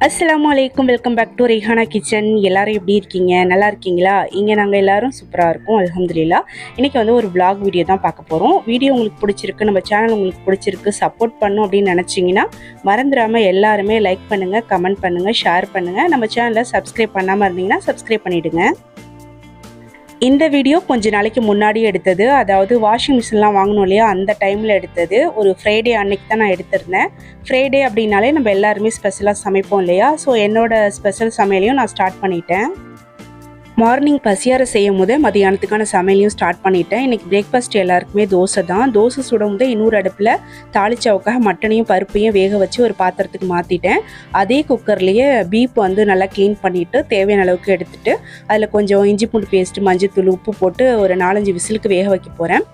அஸ்ஸலாமுஅலைக்கும். Welcome back to Rehana kitchen. எல்லாரும் எப்படி இருக்கீங்க? நல்லா இருக்கீங்களா? இங்கே நாங்கள் எல்லாரும் சூப்பராக இருக்கோம், அல்ஹம்துலில்லாஹ். இன்றைக்கி வந்து ஒரு vlog வீடியோ தான் பார்க்க போகிறோம். வீடியோ உங்களுக்கு பிடிச்சிருக்கு, நம்ம சேனல் உங்களுக்கு பிடிச்சிருக்கு, சப்போர்ட் பண்ணும் அப்படின்னு நினச்சிங்கன்னா மறந்துடாமல் எல்லாருமே லைக் பண்ணுங்கள், கமெண்ட் பண்ணுங்கள், ஷேர் பண்ணுங்கள். நம்ம சேனலை சப்ஸ்கிரைப் பண்ணாமல் இருந்தீங்கன்னா சப்ஸ்கிரைப் பண்ணிவிடுங்க. இந்த வீடியோ கொஞ்ச நாளைக்கு முன்னாடி எடுத்தது, அதாவது வாஷிங் மிஷின்லாம் வாங்கணும் இல்லையா, அந்த டைமில் எடுத்தது. ஒரு ஃப்ரைடே அன்னைக்கு தான் நான் எடுத்திருந்தேன். ஃப்ரைடே அப்படின்னாலே நம்ம எல்லாருமே ஸ்பெஷலாக சமைப்போம் இல்லையா, ஸோ என்னோட ஸ்பெஷல் சமையலையும் நான் ஸ்டார்ட் பண்ணிட்டேன். மார்னிங் பசியார செய்யும் போது மதியானத்துக்கான சமையலையும் ஸ்டார்ட் பண்ணிட்டேன். இன்றைக்கி பிரேக்ஃபாஸ்ட் எல்லாருக்குமே தோசை தான். தோசை சுடும் போது இன்னொரு அடுப்பில் தாளிச்சாவுக்காக மட்டனையும் பருப்பையும் வேக வச்சு ஒரு பாத்திரத்துக்கு மாற்றிட்டேன். அதே குக்கர்லேயே பீப் வந்து நல்லா க்ளீன் பண்ணிவிட்டு தேவையான அளவுக்கு எடுத்துகிட்டு அதில் கொஞ்சம் இஞ்சி பூண்டு பேஸ்ட்டு, மஞ்சத்தூள், உப்பு போட்டு ஒரு 4-5 விசிலுக்கு வேக வைக்க போகிறேன்.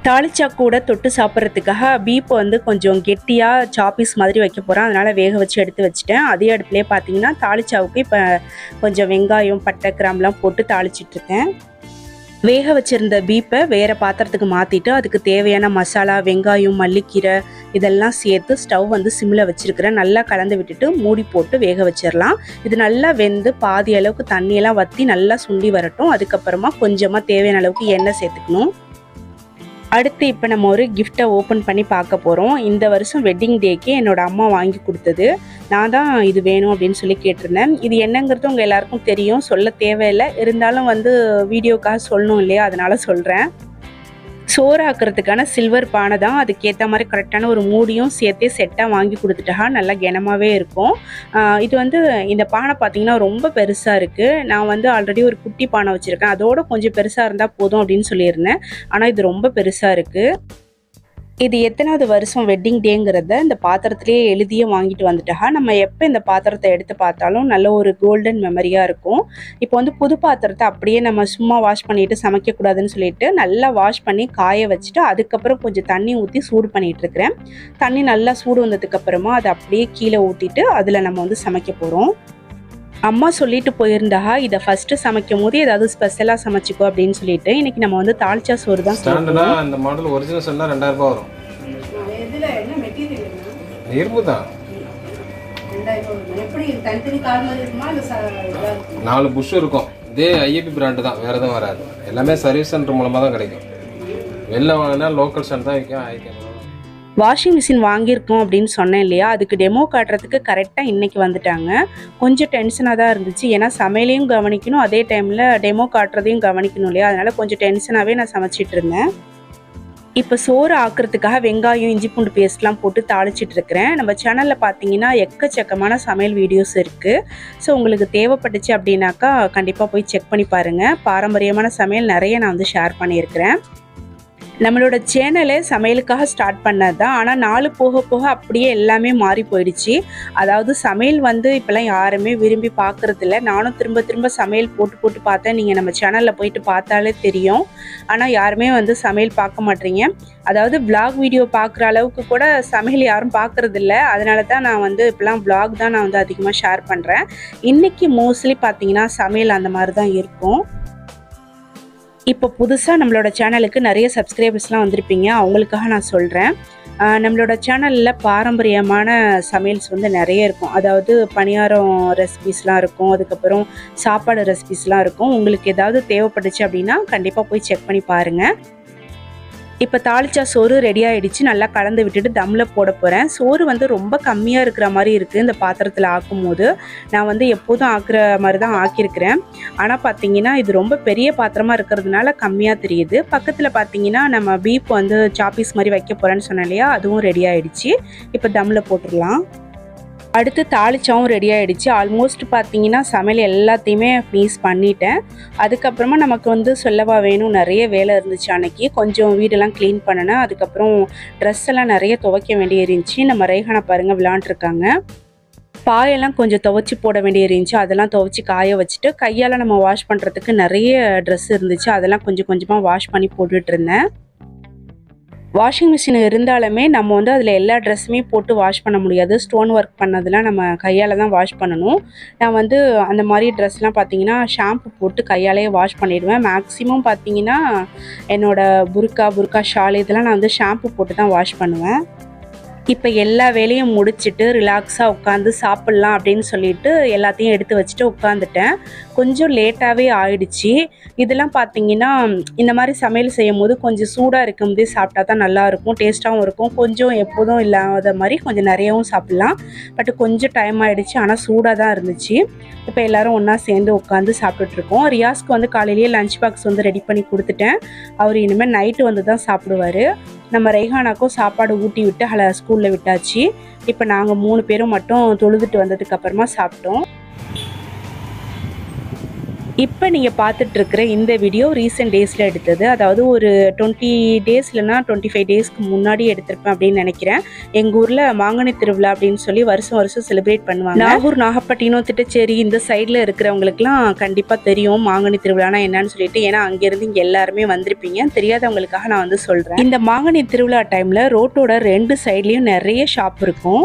தாளிச்சா கூட தொட்டு சாப்பிட்றதுக்காக பீப் வந்து கொஞ்சம் கெட்டியாக சாப்பீஸ் மாதிரி வைக்க போகிறேன். அதனால் வேக வச்சு எடுத்து வச்சுட்டேன். அதே அடுப்புலேயே பார்த்தீங்கன்னா தாளிச்சாவுக்கு இப்போ கொஞ்சம் வெங்காயம், பட்டை, கிராம்பெலாம் போட்டு தாளிச்சிட்ருக்கேன். வேக வச்சுருந்த பீப்பை வேறு பாத்திரத்துக்கு மாற்றிட்டு அதுக்கு தேவையான மசாலா, வெங்காயம், மல்லிக்கீரை இதெல்லாம் சேர்த்து ஸ்டவ் வந்து சிம்மில் வச்சுருக்கிறேன். நல்லா கலந்து விட்டுட்டு மூடி போட்டு வேக வச்சிடலாம். இது நல்லா வெந்து பாதி அளவுக்கு தண்ணியெல்லாம் வற்றி நல்லா சுண்டி வரட்டும். அதுக்கப்புறமா கொஞ்சமாக தேவையான அளவுக்கு எண்ணெய் சேர்த்துக்கணும். அடுத்து இப்போ நம்ம ஒரு கிஃப்ட்டை ஓப்பன் பண்ணி பார்க்க போகிறோம். இந்த வருஷம் வெட்டிங் டேக்கு என்னோடய அம்மா வாங்கி கொடுத்தது. நான் தான் இது வேணும் அப்படின்னு சொல்லி கேட்டிருந்தேன். இது என்னங்கிறது உங்கள் எல்லாருக்கும் தெரியும், சொல்ல தேவையில்லை. இருந்தாலும் வந்து வீடியோக்காக சொல்லணும் இல்லையா, அதனால் சொல்கிறேன். சோறு ஆக்கிறதுக்கான சில்வர் பானை தான். அதுக்கேற்ற மாதிரி கரெக்டான ஒரு மூடியும் சேர்த்தே செட்டாக வாங்கி கொடுத்துட்டா நல்லா கனமாகவே இருக்கும். இது வந்து இந்த பானை பார்த்திங்கன்னா ரொம்ப பெருசாக இருக்குது. நான் வந்து ஆல்ரெடி ஒரு குட்டி பானை வச்சுருக்கேன், அதோடு கொஞ்சம் பெருசாக இருந்தால் போதும் அப்படின்னு சொல்லியிருந்தேன். ஆனால் இது ரொம்ப பெருசாக இருக்குது. இது எத்தனாவது வருஷம் வெட்டிங் டேங்கிறத இந்த பாத்திரத்திலே எழுதியே வாங்கிட்டு வந்துட்டா நம்ம எப்போ இந்த பாத்திரத்தை எடுத்து பார்த்தாலும் நல்ல ஒரு கோல்டன் மெமரியாக இருக்கும். இப்போ வந்து புது பாத்திரத்தை அப்படியே நம்ம சும்மா வாஷ் பண்ணிவிட்டு சமைக்கக்கூடாதுன்னு சொல்லிட்டு நல்லா வாஷ் பண்ணி காய வச்சுட்டு அதுக்கப்புறம் கொஞ்சம் தண்ணி ஊற்றி சூடு பண்ணிகிட்ருக்கிறேன். தண்ணி நல்லா சூடு வந்ததுக்கப்புறமா அதை அப்படியே கீழே ஊற்றிட்டு அதில் நம்ம வந்து சமைக்க போகிறோம். அம்மா சொல்லிட்டு போயிருந்தா இதை ஃபஸ்ட்டு சமைக்கும் போது ஏதாவது ஸ்பெஷலாக சமைச்சிக்கோ அப்படின்னு சொல்லிட்டு இன்றைக்கி நம்ம வந்து தாளிச்சா சோறு தான் ஸ்டாண்டர்டா. இந்த மாடல் ஒரிஜினல் சொன்னா 2000 ரூபாய் வரும். இதுல என்ன மெட்டீரியல் இரும்பு தான். 2000 எப்படி தனித்தனி கார் மாதிரி இருக்குமா இல்ல 4 புஷ் இருக்கும். இதே ஐஏபி பிராண்டு தான், வேற எதுவும் வராது. எல்லாமே சர்வீஸ் சென்டர் மூலமாக தான் கிடைக்கும். வெளில வாங்கினா லோக்கல் சென்டர் தான் விற்கும். 1500 வாஷிங் மிஷின் வாங்கியிருக்கோம் அப்படின்னு சொன்னேன் இல்லையா, அதுக்கு டெமோ காட்டுறதுக்கு கரெக்டாக இன்றைக்கி வந்துட்டாங்க. கொஞ்சம் டென்ஷனாக தான் இருந்துச்சு, ஏன்னா சமையலையும் கவனிக்கணும், அதே டைமில் டெமோ காட்டுறதையும் கவனிக்கணும் இல்லையா, அதனால் கொஞ்சம் டென்ஷனாகவே நான் சமைச்சிட்டு இருந்தேன். இப்போ சோறு ஆக்கிறதுக்காக வெங்காயம், இஞ்சி பூண்டு பேஸ்ட்லாம் போட்டு தாளிச்சிட்டு இருக்கிறேன். நம்ம சேனலில் பார்த்தீங்கன்னா எக்கச்சக்கமான சமையல் வீடியோஸ் இருக்குது. ஸோ உங்களுக்கு தேவைப்பட்டுச்சு அப்படின்னாக்கா கண்டிப்பாக போய் செக் பண்ணி பாருங்கள். பாரம்பரியமான சமையல் நிறைய நான் வந்து ஷேர் பண்ணியிருக்கிறேன். நம்மளோட சேனலே சமையலுக்காக ஸ்டார்ட் பண்ணது தான், ஆனால் நாள் போக போக அப்படியே எல்லாமே மாறி போயிடுச்சு. அதாவது சமையல் வந்து இப்போல்லாம் யாருமே விரும்பி பார்க்குறதில்ல. நானும் திரும்ப திரும்ப சமையல் போட்டு பார்த்தேன். நீங்கள் நம்ம சேனலில் போயிட்டு பார்த்தாலே தெரியும். ஆனால் யாருமே வந்து சமையல் பார்க்க மாட்டீங்க. அதாவது vlog வீடியோ பார்க்குற அளவுக்கு கூட சமையல் யாரும் பார்க்குறதில்ல. அதனால தான் நான் வந்து இப்போலாம் vlog தான் நான் வந்து அதிகமாக ஷேர் பண்ணுறேன். இன்றைக்கி மோஸ்ட்லி பார்த்தீங்கன்னா சமையல் அந்த மாதிரி தான் இருக்கும். இப்போ புதுசாக நம்மளோட சேனலுக்கு நிறைய சப்ஸ்கிரைபர்ஸ்லாம் வந்திருப்பீங்க, அவங்களுக்காக நான் சொல்கிறேன். நம்மளோட சேனலில் பாரம்பரியமான சமையல்ஸ் வந்து நிறைய இருக்கும். அதாவது பணியாரம் ரெசிபீஸ்லாம் இருக்கும், அதுக்கப்புறம் சாப்பாடு ரெசிபீஸ்லாம் இருக்கும். உங்களுக்கு ஏதாவது தேவைப்பட்டுச்சு அப்படின்னா கண்டிப்பாக போய் செக் பண்ணி பாருங்கள். இப்போ தாளிச்சா சோறு ரெடி ஆகிடுச்சு. நல்லா கலந்து விட்டுட்டு தம்மில் போட போகிறேன். சோறு வந்து ரொம்ப கம்மியாக இருக்கிற மாதிரி இருக்குது இந்த பாத்திரத்தில் ஆக்கும் போது. நான் வந்து எப்போதும் ஆக்குற மாதிரி தான் ஆக்கியிருக்கிறேன். ஆனால் பார்த்தீங்கன்னா இது ரொம்ப பெரிய பாத்திரமாக இருக்கிறதுனால கம்மியாக தெரியுது. பக்கத்தில் பார்த்தீங்கன்னா நம்ம பீப் வந்து சாப்பீஸ் மாதிரி வைக்க போகிறேன்னு சொன்னேன் இல்லையா, அதுவும் ரெடி ஆகிடுச்சு. இப்போ தம்மில் போட்டுடலாம். அடுத்து தாளிச்சாவும் ரெடி ஆகிடுச்சு. ஆல்மோஸ்ட் பார்த்தீங்கன்னா சமையல் எல்லாத்தையுமே ஃபினிஷ் பண்ணிட்டேன். அதுக்கப்புறமா நமக்கு வந்து சொல்லவா வேணும், நிறைய வேலை இருந்துச்சு அன்றைக்கி. கொஞ்சம் வீடெல்லாம் க்ளீன் பண்ணினேன். அதுக்கப்புறம் ட்ரெஸ் எல்லாம் நிறைய துவைக்க வேண்டிய இருந்துச்சு. நம்ம ரேஹானா பாருங்கள் விளாண்டுருக்காங்க. பாயெல்லாம் கொஞ்சம் துவைச்சி போட வேண்டிய இருந்துச்சு, அதெல்லாம் துவைச்சி காய வச்சுட்டு கையால் நம்ம வாஷ் பண்ணுறதுக்கு நிறைய ட்ரெஸ் இருந்துச்சு, அதெல்லாம் கொஞ்சம் கொஞ்சமாக வாஷ் பண்ணி போட்டுட்டு இருந்தேன். வாஷிங் மிஷின் இருந்தாலுமே நம்ம வந்து அதில் எல்லா ட்ரெஸ்ஸுமே போட்டு வாஷ் பண்ண முடியாது. ஸ்டோன் ஒர்க் பண்ணதெல்லாம் நம்ம கையால் தான் வாஷ் பண்ணணும். நான் வந்து அந்த மாதிரி ட்ரெஸ்லாம் பார்த்தீங்கன்னா ஷாம்பு போட்டு கையாலேயே வாஷ் பண்ணிடுவேன். மேக்ஸிமம் பார்த்தீங்கன்னா என்னோடய புர்கா ஷால் இதெல்லாம் நான் வந்து ஷாம்பு போட்டு தான் வாஷ் பண்ணுவேன். இப்போ எல்லா வேலையும் முடிச்சுட்டு ரிலாக்ஸாக உட்காந்து சாப்பிட்லாம் அப்படின்னு சொல்லிட்டு எல்லாத்தையும் எடுத்து வச்சுட்டு உட்காந்துட்டேன். கொஞ்சம் லேட்டாகவே ஆயிடுச்சு. இதெல்லாம் பார்த்தீங்கன்னா இந்த மாதிரி சமையல் செய்யும் போது கொஞ்சம் சூடாக இருக்கும்போதே சாப்பிட்டா தான் நல்லாயிருக்கும், டேஸ்ட்டாகவும் இருக்கும். கொஞ்சம் எப்போதும் இல்லாத மாதிரி கொஞ்சம் நிறையவும் சாப்பிட்லாம். பட் கொஞ்சம் டைம் ஆகிடுச்சு, ஆனால் சூடாக தான் இருந்துச்சு. இப்போ எல்லோரும் ஒன்றா சேர்ந்து உட்காந்து சாப்பிட்டுட்ருக்கோம். ரியாஸ்க்கு வந்து காலையிலேயே லஞ்ச் பாக்ஸ் வந்து ரெடி பண்ணி கொடுத்துட்டேன். அவர் இனிமேல் நைட்டு வந்து தான் சாப்பிடுவார். நம்ம ரெய்ஹானாக்கும் சாப்பாடு ஊட்டி விட்டு ஸ்கூலில் விட்டாச்சு. இப்போ நாங்கள் 3 பேரும் மட்டும் தொழுதுட்டு வந்ததுக்கப்புறமா சாப்பிட்டோம். இப்போ நீங்கள் பார்த்துட்ருக்கிற இந்த வீடியோ ரீசெண்ட் டேஸில் எடுத்தது. அதாவது ஒரு 20 டேஸ் இல்லைனா 25 டேஸ்க்கு முன்னாடி எடுத்திருப்பேன் அப்படின்னு நினைக்கிறேன். எங்கள் ஊரில் மாங்கனி திருவிழா அப்படின்னு சொல்லி வருஷம் செலிப்ரேட் பண்ணுவாங்க. நாகூர், நாகப்பட்டினம், திட்டச்சேரி இந்த சைடில் இருக்கிறவங்களுக்குலாம் கண்டிப்பாக தெரியும் மாங்கனி திருவிழானா என்னன்னு சொல்லிட்டு. ஏன்னா அங்கேருந்து இங்கே எல்லாருமே வந்திருப்பீங்க. தெரியாதவங்களுக்காக நான் வந்து சொல்கிறேன். இந்த மாங்கனி திருவிழா டைமில் ரோட்டோட 2 சைட்லேயும் நிறைய ஷாப் இருக்கும்.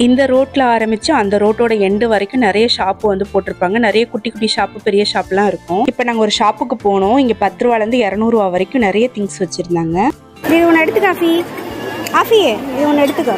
இந்த ரோட்டில் ஆரம்பித்து அந்த ரோட்டோட எண்டு வரைக்கும் நிறைய ஷாப்பு வந்து போட்டிருப்பாங்க. நிறைய குட்டி குட்டி ஷாப்பு, பெரிய ஷாப்லாம் இருக்கும். இப்போ நாங்கள் ஒரு ஷாப்புக்கு போனோம். இங்கே 10 ரூபாலேருந்து 200 ரூபா வரைக்கும் நிறைய திங்ஸ் வச்சுருந்தாங்க. இது ஒன்று எடுத்துக்க ஆஃபியே, இது ஒன்று எடுத்துக்க.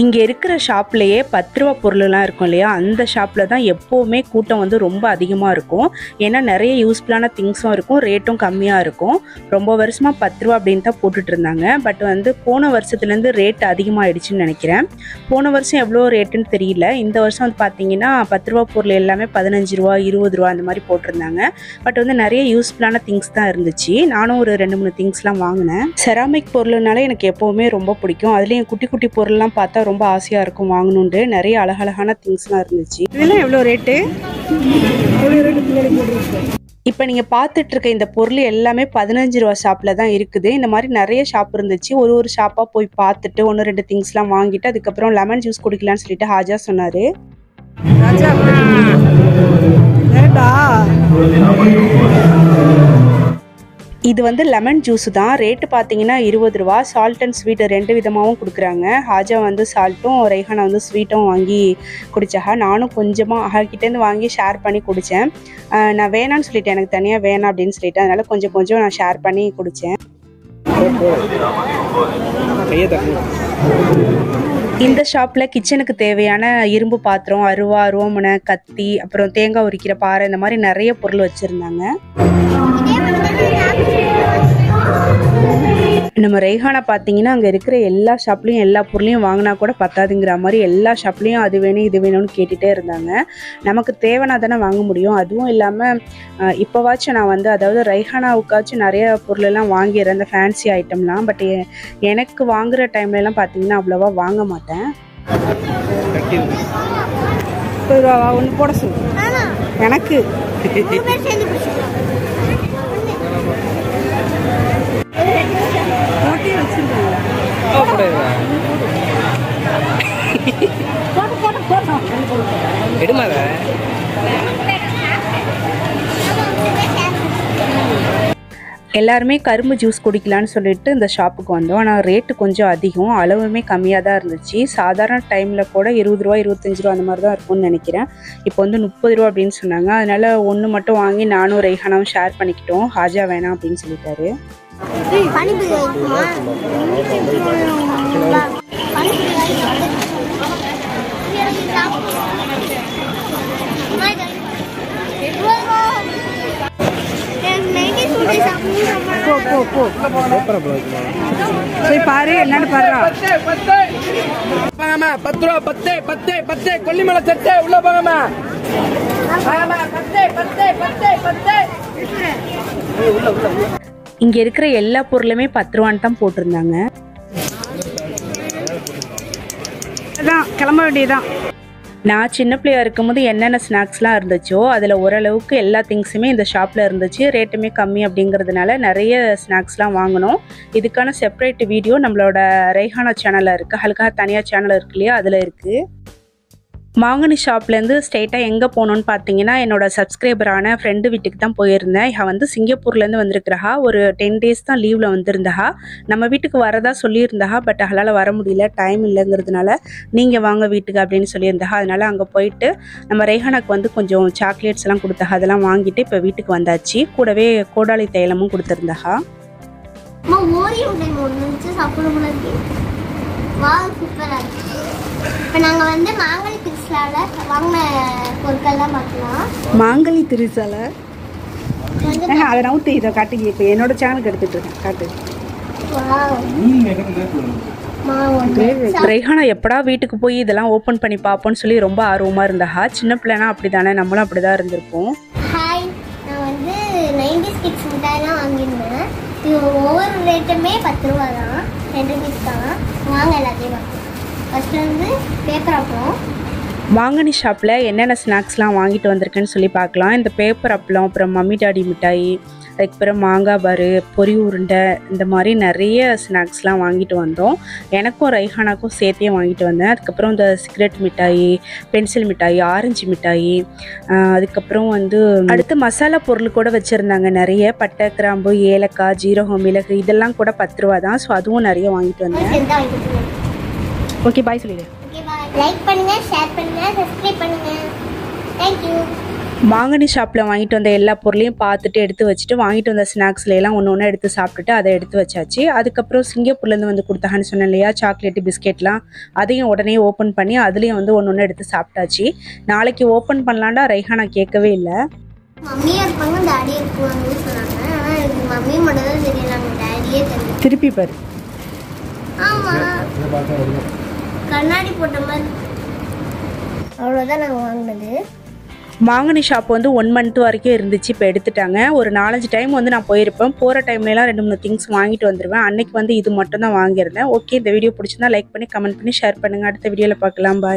இங்கே இருக்கிற ஷாப்லேயே 10 ரூபா பொருள்லாம் இருக்கும் இல்லையா, அந்த ஷாப்பில் தான் எப்போவுமே கூட்டம் வந்து ரொம்ப அதிகமாக இருக்கும். ஏன்னா நிறைய யூஸ்ஃபுல்லான திங்ஸும் இருக்கும், ரேட்டும் கம்மியாக இருக்கும். ரொம்ப வருஷமாக 10 ரூபா அப்படின்னு தான் போட்டுட்டு இருந்தாங்க. பட் வந்து போன வருஷத்துலேருந்து ரேட் அதிகமாகிடுச்சுன்னு நினைக்கிறேன். போன வருஷம் எவ்வளோ ரேட்டுன்னு தெரியல. இந்த வருஷம் வந்து பார்த்தீங்கன்னா 10 ரூபா பொருள் எல்லாமே 15 ரூபா 20 ரூபா அந்த மாதிரி போட்டிருந்தாங்க. பட் வந்து நிறைய யூஸ்ஃபுல்லான திங்ஸ் தான் இருந்துச்சு. நானும் ஒரு 2-3 திங்ஸ்லாம் வாங்கினேன். செராமிக் பொருள்னால எனக்கு எப்போவுமே ரொம்ப பிடிக்கும். அதுலேயும் குட்டி குட்டி பொருள்லாம் பார்த்தா ரொம்ப ஆசையாக இருக்கும் வாங்கணுன்ட்டு. நிறைய அழகழகான திங்ஸ்லாம் இருந்துச்சு. இதெல்லாம் எவ்வளோ ரேட்டு? இப்போ நீங்கள் பார்த்துட்டு இருக்க இந்த பொருள் எல்லாமே 15 ரூபா ஷாப்பில் தான் இருக்குது. இந்த மாதிரி நிறைய ஷாப் இருந்துச்சு. ஒரு ஷாப்பாக போய் பார்த்துட்டு 1-2 திங்ஸ்லாம் வாங்கிட்டு அதுக்கப்புறம் லெமன் ஜூஸ் குடிக்கலான்னு சொல்லிட்டு ஹாஜா சொன்னார். இது வந்து லெமன் ஜூஸ் தான். ரேட்டு பார்த்தீங்கன்னா 20 ரூபா. சால்ட் அண்ட் ஸ்வீட் 2 விதமாகவும் கொடுக்குறாங்க. ஹாஜா வந்து சால்ட்டும், ரெய்ஹானா வந்து ஸ்வீட்டும் வாங்கி குடிச்சாக. நானும் கொஞ்சமாக அஹாக்கிட்டேருந்து வாங்கி ஷேர் பண்ணி குடித்தேன். நான் வேணான்னு சொல்லிட்டேன், எனக்கு தனியாக வேணாம் அப்படின்னு சொல்லிட்டேன். அதனால் கொஞ்சம் நான் ஷேர் பண்ணி குடித்தேன். இந்த ஷாப்பில் கிச்சனுக்கு தேவையான இரும்பு பாத்திரம், அருவா, ரோமனை, கத்தி, அப்புறம் தேங்காய் உரிக்கிற பாறை, இந்த மாதிரி நிறைய பொருள் வச்சுருந்தாங்க. நம்ம ரெய்ஹானா பார்த்தீங்கன்னா அங்கே இருக்கிற எல்லா ஷாப்லேயும் எல்லா பொருளையும் வாங்கினா கூட பத்தாதுங்கிற மாதிரி எல்லா ஷாப்லேயும் அது வேணும் இது வேணும்னு கேட்டுகிட்டே இருந்தாங்க. நமக்கு தேவைன்னா தானே வாங்க முடியும். அதுவும் இல்லாமல் இப்போவாச்சும் நான் வந்து அதாவது ரெய்ஹானாவுக்காச்சும் நிறைய பொருளெல்லாம் வாங்கிடுறேன், இந்த ஃபேன்சி ஐட்டம்லாம். பட் எனக்கு வாங்குகிற டைம்லலாம் பார்த்தீங்கன்னா அவ்வளோவா வாங்க மாட்டேன். 30 ரூபாவா? ஒன்று போட சொல்லு எனக்கு. எல்லாருமே கரும்பு ஜூஸ் குடிக்கலான்னு சொல்லிட்டு இந்த ஷாப்புக்கு வந்தோம். ஆனால் ரேட்டு கொஞ்சம் அதிகம், அளவுமே கம்மியாக தான் இருந்துச்சு. சாதாரண டைமில் கூட 20 ரூபா 25 ரூபா அந்த மாதிரி தான் இருக்கும்னு நினைக்கிறேன். இப்போ வந்து 30 ரூபா அப்படின்னு சொன்னாங்க. அதனால் ஒன்று மட்டும் வாங்கி நானும் ரெய்ஹானாவும் ஷேர் பண்ணிக்கிட்டோம். ஹாஜா வேணாம் அப்படின்னு சொல்லிட்டாரு. போய் பாரு என்னன்னு பாரு. 10 ரூபா 10 கொல்லிமலை சட்டை உள்ள போங்கம்மா. இங்கே இருக்கிற எல்லா பொருளுமே 10 ரூபான்னு தான் போட்டிருந்தாங்க. அதான் கிளம்ப வேண்டியதுதான். நான் சின்ன பிள்ளையாக இருக்கும்போது என்னென்ன ஸ்நாக்ஸ்லாம் இருந்துச்சோ அதில் ஓரளவுக்கு எல்லா திங்ஸுமே இந்த ஷாப்பில் இருந்துச்சு. ரேட்டுமே கம்மி அப்படிங்கிறதுனால நிறைய ஸ்நாக்ஸ்லாம் வாங்கினோம். இதுக்கான செப்பரேட் வீடியோ நம்மளோட ரெய்ஹானா சேனலில் இருக்குது. அதுக்காக தனியாக சேனல் இருக்கு இல்லையா, அதில் இருக்குது. மாங்கனி ஷாப்லேருந்து ஸ்ட்ரெயிட்டாக எங்கே போகணுன்னு பார்த்தீங்கன்னா என்னோட சப்ஸ்கிரைபரான ஃப்ரெண்டு வீட்டுக்கு தான் போயிருந்தேன். இவ வந்து சிங்கப்பூர்லேருந்து வந்திருக்கிறா. ஒரு 10 days தான் லீவில் வந்திருந்தா. நம்ம வீட்டுக்கு வரதா சொல்லியிருந்தா, பட் அவளால் வர முடியல, டைம் இல்லைங்கிறதுனால நீங்கள் வாங்க வீட்டுக்கு அப்படின்னு சொல்லியிருந்தா. அதனால் அங்கே போயிட்டு நம்ம ரெய்ஹானாக்கு வந்து கொஞ்சம் சாக்லேட்ஸ் எல்லாம் கொடுத்தா. அதெல்லாம் வாங்கிட்டு இப்போ வீட்டுக்கு வந்தாச்சு. கூடவே கோடாலி தைலமும் கொடுத்துருந்தா. இப்போ நாங்கள் வந்து மாங்கனி திருசால வாங்கின பொருட்கள் தான் பார்க்கலாம். மாங்கனி திருசாலை அதை நவுத்து இதை காட்டுங்க. இப்போ என்னோட சேனலுக்கு எடுத்துகிட்டு இருக்கேன், காட்டு. ரெய்ஹானா எப்படா வீட்டுக்கு போய் இதெல்லாம் ஓப்பன் பண்ணி பார்ப்போன்னு சொல்லி ரொம்ப ஆர்வமாக இருந்தா. சின்ன பிள்ளைனா அப்படி தானே, நம்மளும் அப்படி தான் இருந்திருப்போம். ஹாய், நான் வந்து 90s கிட்ஸ் மிட்டாய் தான் வாங்கியிருந்தேன். இது ஒவ்வொரு ரேட்டுமே 10 ரூபா தான், 2 பீஸ் தான். வாங்க எல்லாத்தையும் பார்க்கலாம். ஃபஸ்ட்டு வந்து பேப்பர் அப்பளம். மாங்கனி ஷாப்பில் என்னென்ன ஸ்நாக்ஸ்லாம் வாங்கிட்டு வந்திருக்கேன்னு சொல்லி பார்க்கலாம். இந்த பேப்பர் அப்பளம், அப்புறம் மம்மி டாடி மிட்டாய், அதுக்கப்புறம் மாங்காய் பாரு, பொரி உருண்டை, இந்த மாதிரி நிறைய ஸ்நாக்ஸ்லாம் வாங்கிட்டு வந்தோம். எனக்கும் ரெய்ஹானாக்கும் சேர்த்தே வாங்கிட்டு வந்தேன். அதுக்கப்புறம் இந்த சிகரெட் மிட்டாய், பென்சில் மிட்டாய், ஆரஞ்சு மிட்டாய், அதுக்கப்புறம் வந்து அடுத்து மசாலா பொருள் கூட வச்சுருந்தாங்க நிறைய. பட்டை, கிராம்பு, ஏலக்காய், ஜீரகம், மிளகு, இதெல்லாம் கூட 10 ரூபா தான். ஸோ அதுவும் நிறைய வாங்கிட்டு வந்தேன். ஓகே, பாய் சொல்லிடு. ஓகே, பாய். லைக் பண்ணுங்க, ஷேர் பண்ணுங்க, சப்ஸ்கிரைப் பண்ணுங்க. Thank you. மாங்கனி ஷாப்பில் வாங்கிட்டு வந்த எல்லா பொருளையும் பார்த்துட்டு எடுத்து வச்சுட்டு, வாங்கிட்டு வந்த ஸ்நாக்ஸ்ல எல்லாம் ஒன்று ஒன்று எடுத்து சாப்பிட்டுட்டு அதை எடுத்து வச்சாச்சு. அதுக்கப்புறம் சிங்கப்பூர்லேருந்து வந்து கொடுத்தாங்கன்னு சொன்னேன் இல்லையா, சாக்லேட்டு, பிஸ்கெட்லாம், அதையும் உடனே ஓப்பன் பண்ணி அதுலேயும் வந்து ஒன்று ஒன்று எடுத்து சாப்பிட்டாச்சு. நாளைக்கு ஓப்பன் பண்ணலான்டா ரெய்ஹானா கேட்கவே இல்லை. மம்மியும் இருப்பாங்க, டாடியும் இருப்பாங்கன்னு சொன்னாங்க. ஆனால் எனக்கு மம்மி மட்டும் தான் தெரியலாங்க, டாடியே தெரியல. திருப்பி பாரு. ஆமாம், கண்ணாடி போட்ட மாதிரி. அவ்வளோதான் நாங்கள் வாங்கினது. மாங்கனி ஷாப் வந்து 1 month வரைக்கும் இருந்துச்சு. இப்போ எடுத்துட்டாங்க. ஒரு 4-5 டைம் வந்து நான் போயிருப்பேன். போகிற டைம்லலாம் 2-3 திங்ஸ் வாங்கிட்டு வந்துடுவேன். அன்னைக்கு வந்து இது மட்டும் தான் வாங்கியிருந்தேன். ஓகே, இந்த வீடியோ பிடிச்சிருந்தா லைக் பண்ணி, கமெண்ட் பண்ணி, ஷேர் பண்ணுங்கள். அடுத்த வீடியோவில் பார்க்கலாம். பாய்.